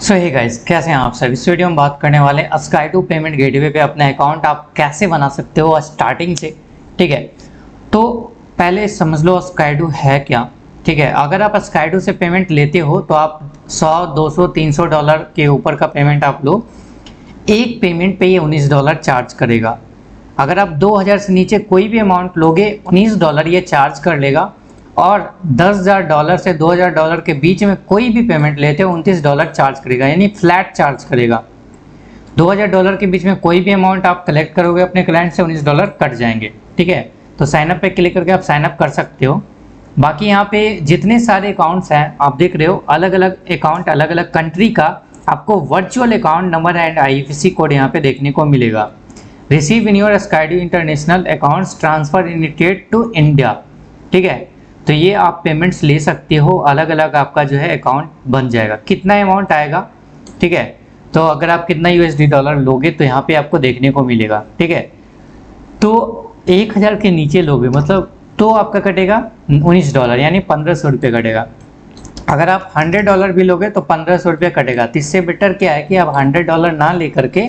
सो hey guys, कैसे हैं आप सभी। इस वीडियो में बात करने वाले हैं स्काई2 पेमेंट गेटवे पे अपना अकाउंट आप कैसे बना सकते हो स्टार्टिंग से। ठीक है, तो पहले समझ लो स्काई2 है क्या। ठीक है, अगर आप स्काई2 से पेमेंट लेते हो तो आप 100, 200, 300 डॉलर के ऊपर का पेमेंट आप लो, एक पेमेंट पे ये $19 चार्ज करेगा। अगर आप 2000 से नीचे कोई भी अमाउंट लोगे, $19 ये चार्ज कर लेगा। और $10,000 से $2000 के बीच में कोई भी पेमेंट लेते हो $29 चार्ज करेगा, यानी फ्लैट चार्ज करेगा। $2000 के बीच में कोई भी अमाउंट आप कलेक्ट करोगे अपने क्लाइंट से, $19 कट जाएंगे। ठीक है, तो साइनअप पे क्लिक करके आप साइनअप कर सकते हो। बाकी यहाँ पे जितने सारे अकाउंट्स हैं आप देख रहे हो, अलग अलग अकाउंट अलग अलग कंट्री का आपको virtual account number and IFSC code यहाँ पे देखने को मिलेगा। रिसीव इन योर स्काई2 international accounts transfer initiate to India. ठीक है, तो ये आप पेमेंट्स ले सकते हो, अलग अलग आपका जो है अकाउंट बन जाएगा। कितना अमाउंट आएगा, ठीक है, तो अगर आप कितना $USD लोगे तो यहाँ पे आपको देखने को मिलेगा। ठीक है, तो 1000 के नीचे लोगे मतलब तो आपका कटेगा $19, यानी ₹1500 कटेगा। अगर आप $100 भी लोगे तो ₹1500 कटेगा। तो इससे बेटर क्या है कि आप $100 ना लेकर के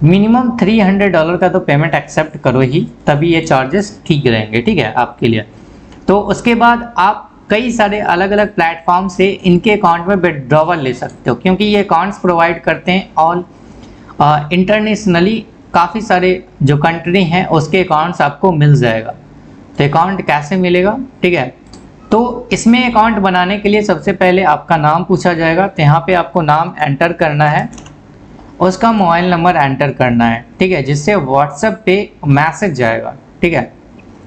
मिनिमम $300 का तो पेमेंट एक्सेप्ट करो ही, तभी ये चार्जेस ठीक रहेंगे। ठीक है, आपके लिए। तो उसके बाद आप कई सारे अलग अलग प्लेटफॉर्म से इनके अकाउंट में विड्रॉवल ले सकते हो, क्योंकि ये अकाउंट्स प्रोवाइड करते हैं ऑल इंटरनेशनली। काफ़ी सारे जो कंट्री हैं उसके अकाउंट्स आपको मिल जाएगा। तो अकाउंट कैसे मिलेगा, ठीक है, तो इसमें अकाउंट बनाने के लिए सबसे पहले आपका नाम पूछा जाएगा। तो यहाँ पे आपको नाम एंटर करना है, उसका मोबाइल नंबर एंटर करना है। ठीक है, जिससे व्हाट्सएप पे मैसेज जाएगा। ठीक है,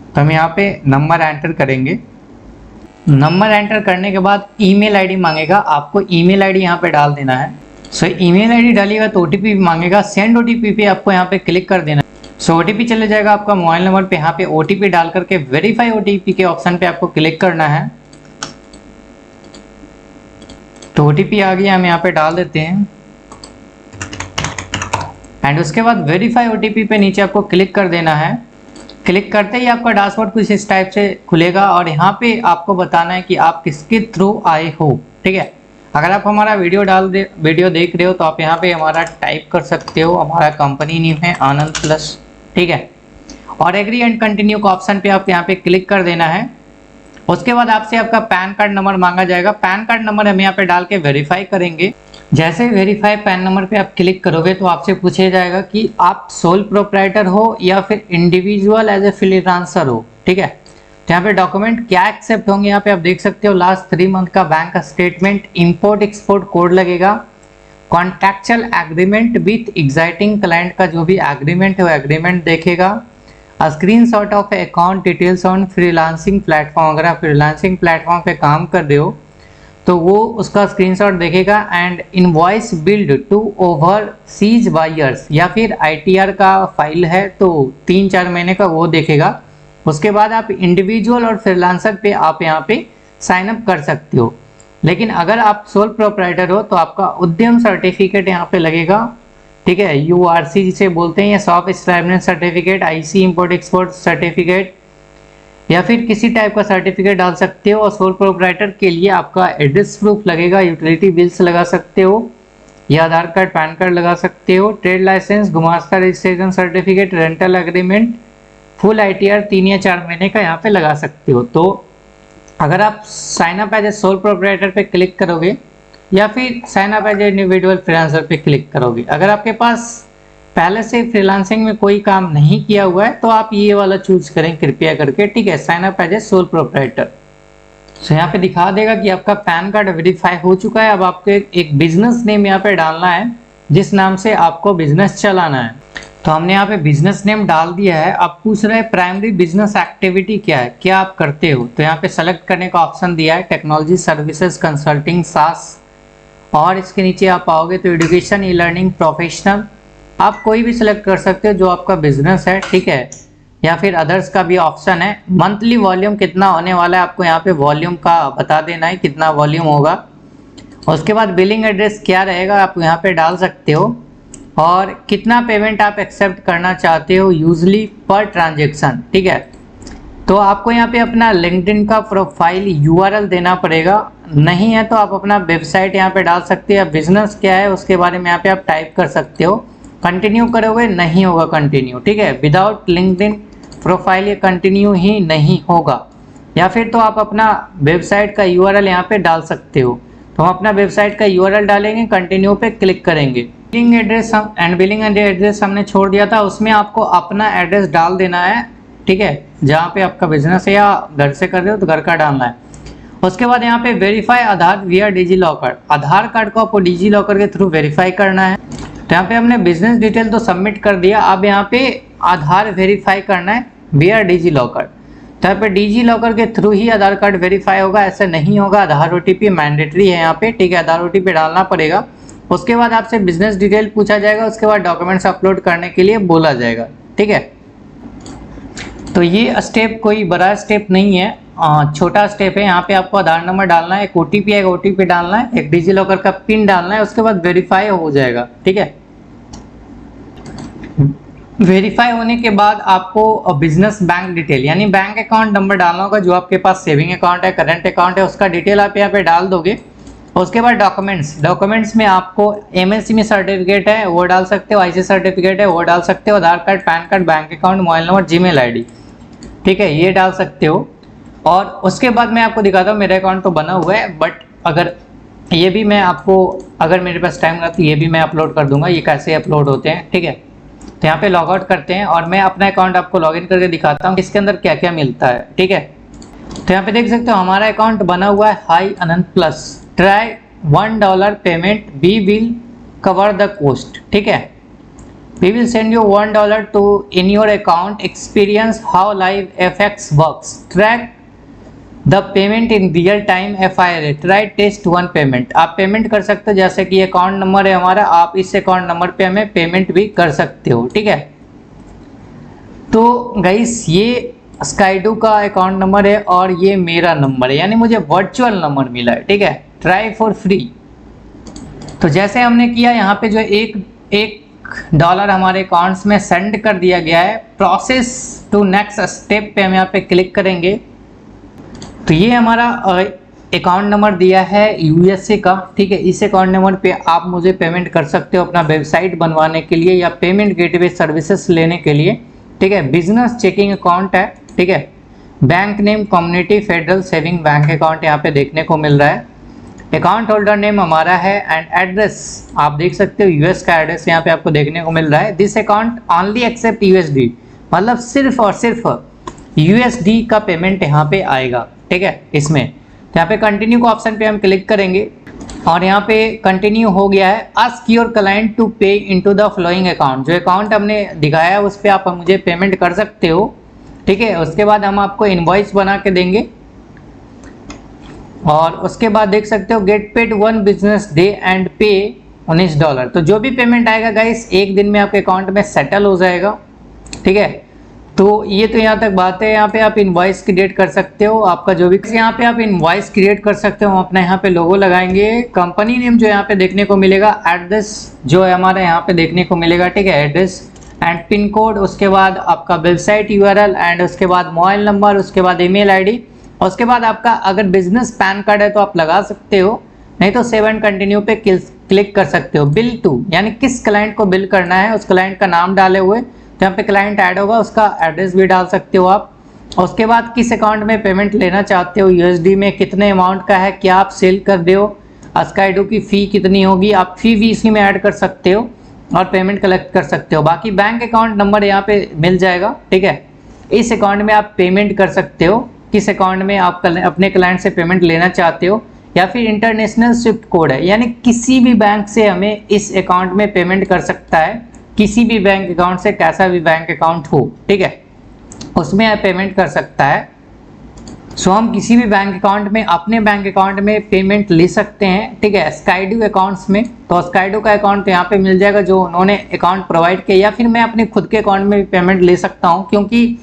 तो हम यहाँ पे नंबर एंटर करेंगे। नंबर एंटर करने के बाद ईमेल आईडी मांगेगा, आपको ईमेल आईडी यहाँ पे डाल देना है। सो ईमेल आईडी डालिएगा तो OTP भी मांगेगा। सेंड OTP पे आपको यहाँ पे क्लिक कर देना है। सो OTP चले जाएगा आपका मोबाइल नंबर पे। यहाँ पे OTP डाल करके वेरीफाई OTP के ऑप्शन पे आपको क्लिक करना है। तो OTP आ गया, हम यहाँ पे डाल देते हैं एंड उसके बाद वेरीफाई OTP पे नीचे आपको क्लिक कर देना है। क्लिक करते ही आपका डैशबोर्ड कुछ इस टाइप से खुलेगा और यहाँ पे आपको बताना है कि आप किसके थ्रू आए हो। ठीक है, अगर आप हमारा वीडियो देख रहे हो तो आप यहाँ पे हमारा टाइप कर सकते हो। हमारा कंपनी नेम है आनंद प्लस। ठीक है, और एग्री एंड कंटिन्यू का ऑप्शन पे आप यहाँ पे क्लिक कर देना है। उसके बाद आपसे आपका पैन कार्ड नंबर मांगा जाएगा। पैन कार्ड नंबर हम यहाँ पे डाल के वेरीफाई करेंगे। जैसे वेरीफाई पैन नंबर पे आप क्लिक करोगे तो आपसे पूछा जाएगा कि आप सोल प्रोप्राइटर हो या फिर इंडिविजुअल एज ए फ्रीलांसर हो। ठीक है, तो यहाँ पे डॉक्यूमेंट क्या एक्सेप्ट होंगे, यहाँ पे आप देख सकते हो लास्ट 3 मंथ का bank statement, import export code लगेगा, contractual agreement with existing client का जो भी एग्रीमेंट है वो एग्रीमेंट देखेगा, screenshot of account details on freelancing platform. अगर आप फ्रीलांसिंग प्लेटफॉर्म पे काम कर रहे हो तो वो उसका स्क्रीनशॉट देखेगा and invoice billed to overseas buyers, या फिर ITR का फाइल है तो 3-4 महीने का वो देखेगा। उसके बाद आप इंडिविजुअल और फ्रीलांसर पे आप यहाँ पे साइन अप कर सकते हो। लेकिन अगर आप सोल प्रोप्राइटर हो तो आपका उद्यम सर्टिफिकेट यहाँ पे लगेगा। ठीक है, URC जिसे बोलते हैं, या shop establishment certificate, IC import export certificate, या फिर किसी टाइप का सर्टिफिकेट डाल सकते हो। और सोल प्रोप्राइटर के लिए आपका एड्रेस प्रूफ लगेगा, यूटिलिटी बिल्स लगा सकते हो, या आधार कार्ड पैन कार्ड लगा सकते हो, trade licence, Gumasta registration certificate, rental agreement, full ITR 3 या 4 महीने का यहाँ पे लगा सकते हो। तो अगर आप sign up as a sole proprietor पे क्लिक करोगे या फिर sign up as a individual freelancer पे क्लिक करोगे, अगर आपके पास पहले से फ्रीलांसिंग में कोई काम नहीं किया हुआ है तो आप ये वाला चूज करें कृपया करके। ठीक है, sign up as a sole proprietor. So यहाँ पे दिखा देगा कि आपका पैन कार्ड वेरीफाई हो चुका है। अब आपको एक बिजनेस नेम यहाँ पे डालना है जिस नाम से आपको बिजनेस चलाना है। तो हमने यहाँ पे बिजनेस नेम डाल दिया है। अब पूछ रहे हैं प्राइमरी बिजनेस एक्टिविटी क्या है, क्या आप करते हो। तो यहाँ पे सेलेक्ट करने का ऑप्शन दिया है, टेक्नोलॉजी सर्विसेज कंसल्टिंग SaaS, और इसके नीचे आप आओगे तो एजुकेशन, ई लर्निंग, प्रोफेशनल, आप कोई भी सिलेक्ट कर सकते हो जो आपका बिजनेस है। ठीक है, या फिर अदर्स का भी ऑप्शन है। मंथली वॉल्यूम कितना होने वाला है आपको यहाँ पे वॉल्यूम का बता देना है, कितना वॉल्यूम होगा। उसके बाद बिलिंग एड्रेस क्या रहेगा आप यहाँ पे डाल सकते हो, और कितना पेमेंट आप एक्सेप्ट करना चाहते हो यूजली पर ट्रांजेक्शन। ठीक है, तो आपको यहाँ पे अपना लिंक्डइन का प्रोफाइल यूआरएल देना पड़ेगा, नहीं है तो आप अपना वेबसाइट यहाँ पे डाल सकते हैं, बिजनेस क्या है उसके बारे में यहाँ पे आप टाइप कर सकते हो। कंटिन्यू करोगे नहीं होगा कंटिन्यू, ठीक है। विदाउट लिंक्डइन प्रोफाइल ये कंटिन्यू ही नहीं होगा। या फिर तो आप अपना वेबसाइट का यूआरएल यहाँ पे डाल सकते हो। तो हम अपना वेबसाइट का यूआरएल डालेंगे, कंटिन्यू पे क्लिक करेंगे। बिलिंग एड्रेस बिलिंग एड्रेस हमने छोड़ दिया था, उसमें आपको अपना एड्रेस डाल देना है, ठीक है। जहाँ पे आपका बिजनेस है या घर से कर रहे हो तो घर का डालना है। उसके बाद यहाँ पे वेरीफाई आधार विया डिजी लॉकर, आधार कार्ड को आपको डिजी लॉकर के थ्रू वेरीफाई करना है। तो यहाँ पे हमने बिजनेस डिटेल तो सबमिट कर दिया, अब यहाँ पे आधार वेरीफाई करना है विया डिजी लॉकर। तो यहाँ पे डिजी लॉकर के थ्रू ही आधार कार्ड वेरीफाई होगा, ऐसे नहीं होगा। आधार ओटीपी मैंडेटरी है यहाँ पे, ठीक है, आधार ओटीपी डालना पड़ेगा। उसके बाद आपसे बिजनेस डिटेल पूछा जाएगा, उसके बाद डॉक्यूमेंट्स अपलोड करने के लिए बोला जाएगा, ठीक है। तो ये स्टेप कोई बड़ा स्टेप नहीं है, छोटा स्टेप है। यहाँ पे आपको आधार नंबर डालना है, एक ओटीपी है, ओटीपी डालना है, एक डिजी लॉकर का पिन डालना है, उसके बाद वेरीफाई हो जाएगा, ठीक है। वेरीफाई होने के बाद आपको बिजनेस बैंक डिटेल यानी बैंक अकाउंट नंबर डालना होगा, जो आपके पास सेविंग अकाउंट है, करंट अकाउंट है, उसका डिटेल आप यहाँ पे डाल दोगे। उसके बाद डॉक्यूमेंट्स में आपको एमएसएमई सर्टिफिकेट है वो डाल सकते हो, आईसी सर्टिफिकेट है वो डाल सकते हो, Aadhaar card, PAN card, bank account, mobile number, Gmail ID, ठीक है, ये डाल सकते हो। और उसके बाद मैं आपको दिखाता हूँ, मेरा अकाउंट तो बना हुआ है, बट अगर ये भी मैं आपको, अगर मेरे पास टाइम रहा तो ये भी मैं अपलोड कर दूंगा, ये कैसे अपलोड होते हैं, ठीक है। तो यहाँ पे लॉग आउट करते हैं और मैं अपना अकाउंट आपको लॉगिन करके दिखाता हूँ इसके अंदर क्या क्या मिलता है, ठीक है। तो यहाँ पे देख सकते हो हमारा अकाउंट बना हुआ है hi Anant plus, try $1 payment, we will cover the cost, ठीक है। वी विल सेंड यू $1 टू इन your account, experience how live FX works, track the payment in real time, FIRA, try test 1 payment. आप payment कर सकते हो, जैसे कि अकाउंट नंबर है हमारा, आप इस अकाउंट नंबर पे हमें पेमेंट भी कर सकते हो, ठीक है। तो गाइस ये स्काईडू का अकाउंट नंबर है और ये मेरा नंबर है, यानी मुझे वर्चुअल नंबर मिला है, ठीक है, ट्राई फॉर फ्री। तो जैसे हमने किया यहाँ पे जो $1 हमारे अकाउंट्स में सेंड कर दिया गया है, प्रोसेस टू नेक्स्ट स्टेप पे हम यहाँ पे क्लिक करेंगे। तो ये हमारा अकाउंट नंबर दिया है USA का, ठीक है। इस अकाउंट नंबर पे आप मुझे पेमेंट कर सकते हो अपना वेबसाइट बनवाने के लिए या पेमेंट गेटवे सर्विसेज लेने के लिए, ठीक है। बिजनेस चेकिंग अकाउंट है, ठीक है। Bank name community federal saving bank account यहाँ पे देखने को मिल रहा है। अकाउंट होल्डर नेम हमारा है एंड एड्रेस आप देख सकते हो, यूएस का एड्रेस यहाँ पे आपको देखने को मिल रहा है। This account only accept USD, मतलब सिर्फ और सिर्फ USD का पेमेंट यहाँ पे आएगा, ठीक है। इसमें तो यहाँ पे कंटिन्यू को ऑप्शन पे हम क्लिक करेंगे और यहाँ पे कंटिन्यू हो गया है। आस्क योर क्लाइंट टू पे इनटू द फ्लोइंग अकाउंट, जो अकाउंट हमने दिखाया है उस पर आप मुझे पेमेंट कर सकते हो, ठीक है। उसके बाद हम आपको इनवॉइस बना के देंगे और उसके बाद देख सकते हो get paid 1 business day and पे $19। तो जो भी पेमेंट आएगा गाइस एक दिन में आपके अकाउंट में सेटल हो जाएगा, ठीक है। तो ये तो यहाँ तक बात है। यहाँ पे आप इनवॉइस क्रिएट कर सकते हो, आपका जो भी यहाँ पे आप इनवॉइस क्रिएट कर सकते हो। हम अपना यहाँ पे लोगो लगाएंगे, कंपनी नेम जो यहाँ पे देखने को मिलेगा, एड्रेस जो है हमारे यहाँ पे देखने को मिलेगा, ठीक है, एड्रेस एंड पिन कोड, उसके बाद आपका वेबसाइट URL एंड उसके बाद मोबाइल नंबर, उसके बाद ईमेल आईडी, उसके बाद आपका अगर बिजनेस पैन कार्ड है तो आप लगा सकते हो, नहीं तो सेव एंड कंटिन्यू पे क्लिक कर सकते हो। बिल टू यानी किस क्लाइंट को बिल करना है, उस क्लाइंट का नाम डाले हुए तो यहाँ पे क्लाइंट ऐड होगा, उसका एड्रेस भी डाल सकते हो आप। उसके बाद किस अकाउंट में पेमेंट लेना चाहते हो, USD में कितने अमाउंट का है, क्या आप सेल कर रहे हो, स्काईडू की फ़ी कितनी होगी, आप फ़ी भी इसी में ऐड कर सकते हो और पेमेंट कलेक्ट कर सकते हो। बाकी बैंक अकाउंट नंबर यहाँ पे मिल जाएगा, ठीक है। इस अकाउंट में आप पेमेंट कर सकते हो, किस अकाउंट में आप अपने क्लाइंट से पेमेंट लेना चाहते हो, या फिर इंटरनेशनल स्विफ्ट कोड है, यानी किसी भी बैंक से हमें इस अकाउंट में पेमेंट कर सकता है, किसी भी बैंक अकाउंट से, कैसा भी बैंक अकाउंट हो, ठीक है, उसमें आप पेमेंट कर सकता है। सो हम किसी भी बैंक अकाउंट में अपने बैंक अकाउंट में पेमेंट ले सकते हैं, ठीक है, स्काईडू अकाउंट्स में। तो स्काईडू का अकाउंट यहाँ पे मिल जाएगा जो उन्होंने अकाउंट प्रोवाइड किया, या फिर मैं अपने खुद के अकाउंट में भी पेमेंट ले सकता हूँ, क्योंकि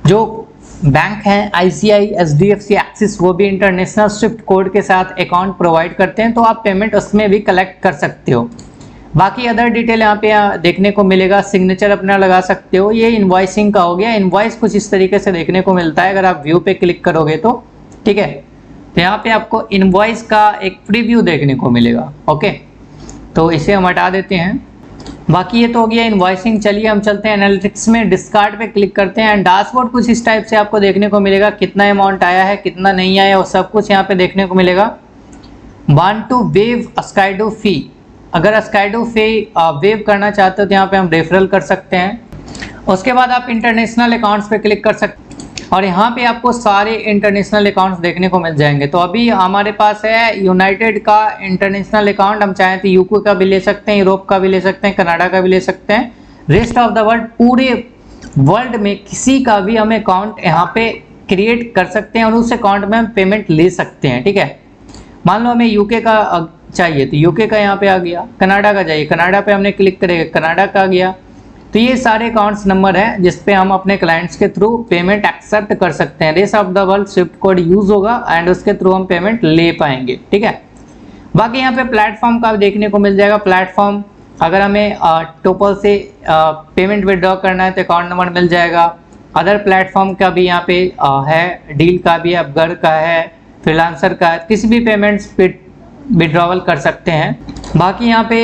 जो बैंक हैं ICI, SDFC, एक्सिस, वो भी इंटरनेशनल स्विफ्ट कोड के साथ अकाउंट प्रोवाइड करते हैं, तो आप पेमेंट उसमें भी कलेक्ट कर सकते हो। बाकी अदर डिटेल यहाँ पे देखने को मिलेगा, सिग्नेचर अपना लगा सकते हो। ये इनवॉइसिंग का हो गया। इनवॉइस कुछ इस तरीके से देखने को मिलता है अगर आप व्यू पे क्लिक करोगे तो, ठीक है। तो यहाँ पे आपको इनवॉइस का एक प्रीव्यू देखने को मिलेगा, ओके। तो इसे हम हटा देते हैं। बाकी ये तो हो गया इनवॉइसिंग। चलिए हम चलते हैं एनालिटिक्स में, डिस्कार्ड पे क्लिक करते हैं एंड डैशबोर्ड कुछ इस टाइप से आपको देखने को मिलेगा। कितना अमाउंट आया है, कितना नहीं आया, वो सब कुछ यहाँ पे देखने को मिलेगा। वांट टू वेव स्काईडो फी, अगर स्काईडो फी वेव करना चाहते हो तो यहाँ पे हम रेफरल कर सकते हैं। उसके बाद आप इंटरनेशनल अकाउंट्स पे क्लिक कर सकते हैं और यहाँ पे आपको सारे इंटरनेशनल अकाउंट्स देखने को मिल जाएंगे। तो अभी हमारे पास है यूनाइटेड का इंटरनेशनल अकाउंट, हम चाहें तो यूके का भी ले सकते हैं, यूरोप का भी ले सकते हैं, कनाडा का भी ले सकते हैं, रेस्ट ऑफ द वर्ल्ड, पूरे वर्ल्ड में किसी का भी हम अकाउंट यहाँ पे क्रिएट कर सकते हैं और उस अकाउंट में हम पेमेंट ले सकते हैं, ठीक है। मान लो हमें यूके का चाहिए तो यूके का यहाँ पे आ गया, कनाडा का चाहिए, कनाडा पे हमने क्लिक करेगा, कनाडा का आ गया। तो ये सारे अकाउंट्स नंबर है जिसपे हम अपने क्लाइंट्स के थ्रू पेमेंट एक्सेप्ट कर सकते हैं। Rest of the world Swift code use होगा एंड उसके थ्रू हम पेमेंट ले पाएंगे, ठीक है। बाकी यहाँ पे प्लेटफॉर्म का देखने को मिल जाएगा। प्लेटफॉर्म अगर हमें टोपल से पेमेंट विड्रॉ करना है तो अकाउंट नंबर मिल जाएगा। अदर प्लेटफॉर्म का भी यहाँ पे है, डील का भी है, अपगर का है, फ्रीलांसर का है, किसी भी पेमेंट्स पे विड्रॉवल कर सकते हैं। बाकी यहाँ पे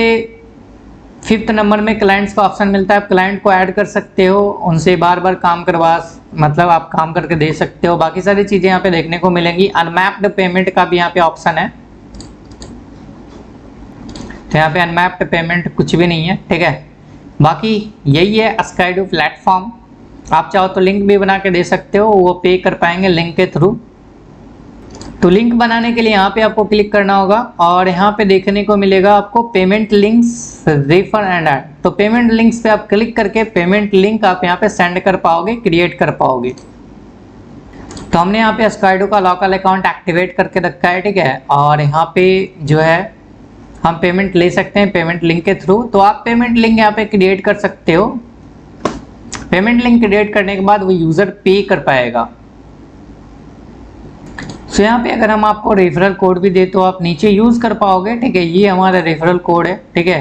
5th नंबर में क्लाइंट्स का ऑप्शन मिलता है। आप क्लाइंट को ऐड कर सकते हो, उनसे बार बार काम करवा, मतलब आप काम करके दे सकते हो। बाकी सारी चीज़ें यहाँ पे देखने को मिलेंगी। अनमैप्ड पेमेंट का भी यहाँ पे ऑप्शन है। तो यहाँ पे अनमैप्ड पेमेंट कुछ भी नहीं है, ठीक है। बाकी यही है स्काईडो प्लेटफॉर्म। आप चाहो तो लिंक भी बना के दे सकते हो, वो पे कर पाएंगे लिंक के थ्रू। तो लिंक बनाने के लिए यहाँ पे आपको क्लिक करना होगा और यहाँ पे देखने को मिलेगा आपको payment links, refer and add. तो पेमेंट लिंक्स पे आप क्लिक करके पेमेंट लिंक आप यहाँ पे सेंड कर पाओगे, क्रिएट कर पाओगे। तो हमने यहाँ पे स्काईडो का लोकल अकाउंट एक्टिवेट करके रखा है, ठीक है। और यहाँ पे जो है हम पेमेंट ले सकते हैं पेमेंट लिंक के थ्रू। तो आप पेमेंट लिंक यहाँ पे क्रिएट कर सकते हो। पेमेंट लिंक क्रिएट करने के बाद वो यूजर पे कर पाएगा। तो यहाँ पे अगर हम आपको रेफरल कोड भी दे तो आप नीचे यूज़ कर पाओगे, ठीक है। ये हमारा रेफरल कोड है, ठीक है।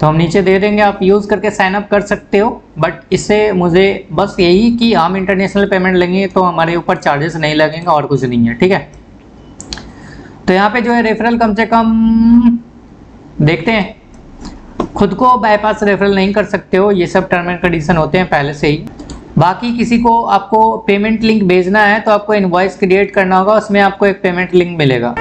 तो हम नीचे दे देंगे, आप यूज़ करके साइन अप कर सकते हो। बट इससे मुझे बस यही कि हम इंटरनेशनल पेमेंट लेंगे तो हमारे ऊपर चार्जेस नहीं लगेंगे और कुछ नहीं है, ठीक है। तो यहाँ पे जो है रेफरल कम से कम देखते हैं, खुद को बाईपास रेफरल नहीं कर सकते हो, ये सब टर्म एंड कंडीशन होते हैं पहले से ही। बाकी किसी को आपको पेमेंट लिंक भेजना है तो आपको इनवॉइस क्रिएट करना होगा, उसमें आपको एक पेमेंट लिंक मिलेगा।